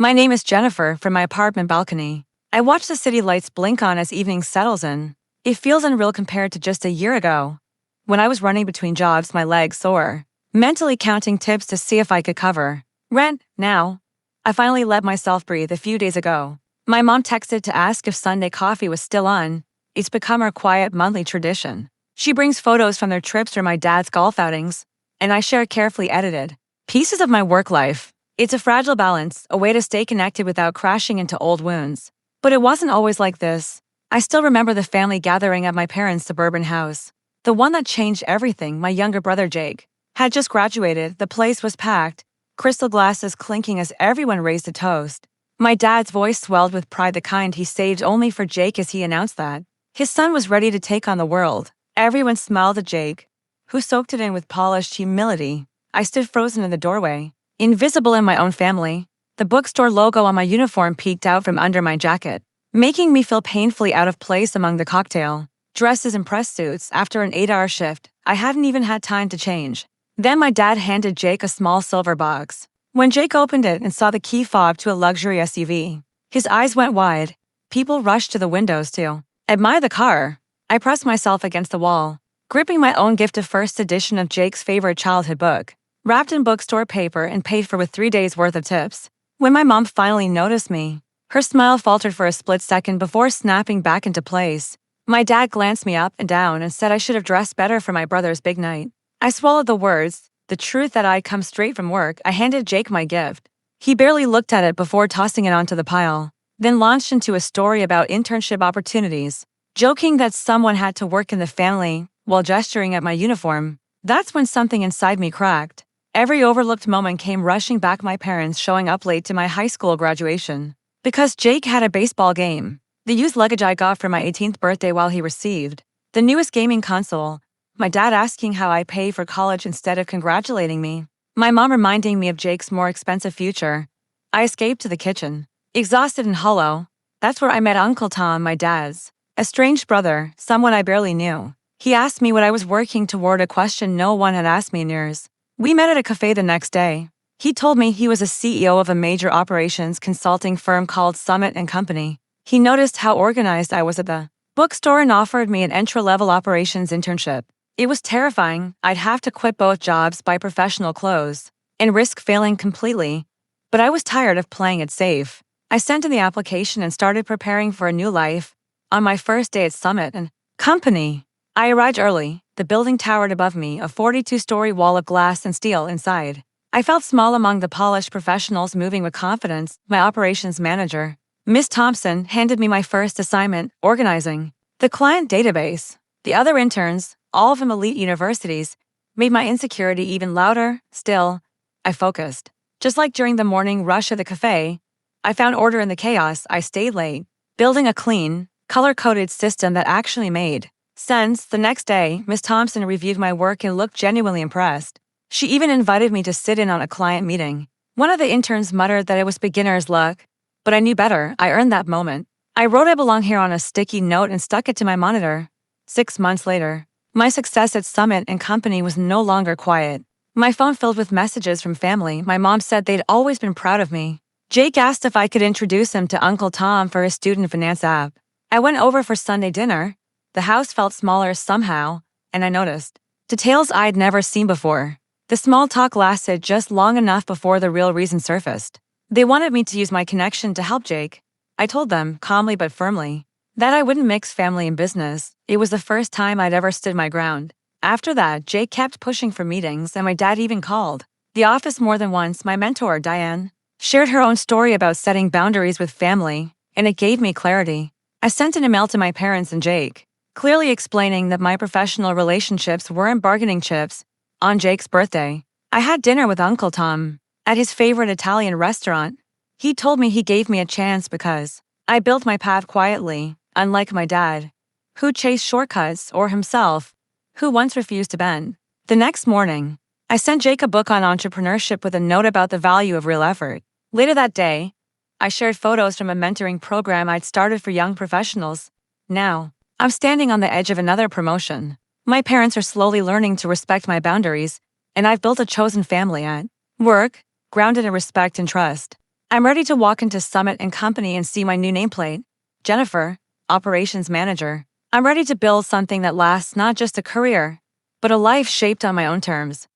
My name is Jennifer from my apartment balcony. I watch the city lights blink on as evening settles in. It feels unreal compared to just a year ago. When I was running between jobs, my legs sore, mentally counting tips to see if I could cover rent. Now, I finally let myself breathe a few days ago. My mom texted to ask if Sunday coffee was still on. It's become our quiet monthly tradition. She brings photos from their trips or my dad's golf outings, and I share carefully edited pieces of my work life. It's a fragile balance, a way to stay connected without crashing into old wounds. But it wasn't always like this. I still remember the family gathering at my parents' suburban house. The one that changed everything. My younger brother Jake had just graduated, the place was packed, crystal glasses clinking as everyone raised a toast. My dad's voice swelled with pride, the kind he saved only for Jake, as he announced that his son was ready to take on the world. Everyone smiled at Jake, who soaked it in with polished humility. I stood frozen in the doorway, invisible in my own family. The bookstore logo on my uniform peeked out from under my jacket, making me feel painfully out of place among the cocktail dresses and press suits. After an 8-hour shift, I hadn't even had time to change. Then my dad handed Jake a small silver box. When Jake opened it and saw the key fob to a luxury SUV, his eyes went wide. People rushed to the windows to admire the car. I pressed myself against the wall, gripping my own gift, of first edition of Jake's favorite childhood book, wrapped in bookstore paper and paid for with 3 days' worth of tips. When my mom finally noticed me, her smile faltered for a split second before snapping back into place. My dad glanced me up and down and said I should have dressed better for my brother's big night. I swallowed the words, the truth that I'd come straight from work. I handed Jake my gift. He barely looked at it before tossing it onto the pile, then launched into a story about internship opportunities, joking that someone had to work in the family while gesturing at my uniform. That's when something inside me cracked. Every overlooked moment came rushing back. My parents showing up late to my high school graduation because Jake had a baseball game. The used luggage I got for my 18th birthday while he received the newest gaming console. My dad asking how I pay for college instead of congratulating me. My mom reminding me of Jake's more expensive future. I escaped to the kitchen, exhausted and hollow. That's where I met Uncle Tom, my dad's estranged brother, someone I barely knew. He asked me what I was working toward, a question no one had asked me in years. We met at a cafe the next day. He told me he was a CEO of a major operations consulting firm called Summit and Company. He noticed how organized I was at the bookstore and offered me an entry-level operations internship. It was terrifying. I'd have to quit both jobs, buy professional clothes, and risk failing completely. But I was tired of playing it safe. I sent in the application and started preparing for a new life. On my first day at Summit and Company, I arrived early. The building towered above me, a 42-story wall of glass and steel inside. I felt small among the polished professionals moving with confidence. My operations manager, Miss Thompson, handed me my first assignment, organizing the client database. The other interns, all from elite universities, made my insecurity even louder. Still, I focused. Just like during the morning rush at the cafe, I found order in the chaos. I stayed late, building a clean, color-coded system that actually made sense. The next day, Miss Thompson reviewed my work and looked genuinely impressed. She even invited me to sit in on a client meeting. One of the interns muttered that it was beginner's luck, but I knew better. I earned that moment. I wrote "I belong here" on a sticky note and stuck it to my monitor. 6 months later, my success at Summit and Company was no longer quiet. My phone filled with messages from family. My mom said they'd always been proud of me. Jake asked if I could introduce him to Uncle Tom for his student finance app. I went over for Sunday dinner. The house felt smaller somehow, and I noticed details I'd never seen before. The small talk lasted just long enough before the real reason surfaced. They wanted me to use my connection to help Jake. I told them, calmly but firmly, that I wouldn't mix family and business. It was the first time I'd ever stood my ground. After that, Jake kept pushing for meetings, and my dad even called the office more than once. My mentor, Diane, shared her own story about setting boundaries with family, and it gave me clarity. I sent an email to my parents and Jake, clearly explaining that my professional relationships weren't bargaining chips. On Jake's birthday, I had dinner with Uncle Tom at his favorite Italian restaurant. He told me he gave me a chance because I built my path quietly, unlike my dad, who chased shortcuts, or himself, who once refused to bend. The next morning, I sent Jake a book on entrepreneurship with a note about the value of real effort. Later that day, I shared photos from a mentoring program I'd started for young professionals. Now, I'm standing on the edge of another promotion. My parents are slowly learning to respect my boundaries, and I've built a chosen family at work, grounded in respect and trust. I'm ready to walk into Summit and Company and see my new nameplate. Jennifer, Operations Manager. I'm ready to build something that lasts, not just a career, but a life shaped on my own terms.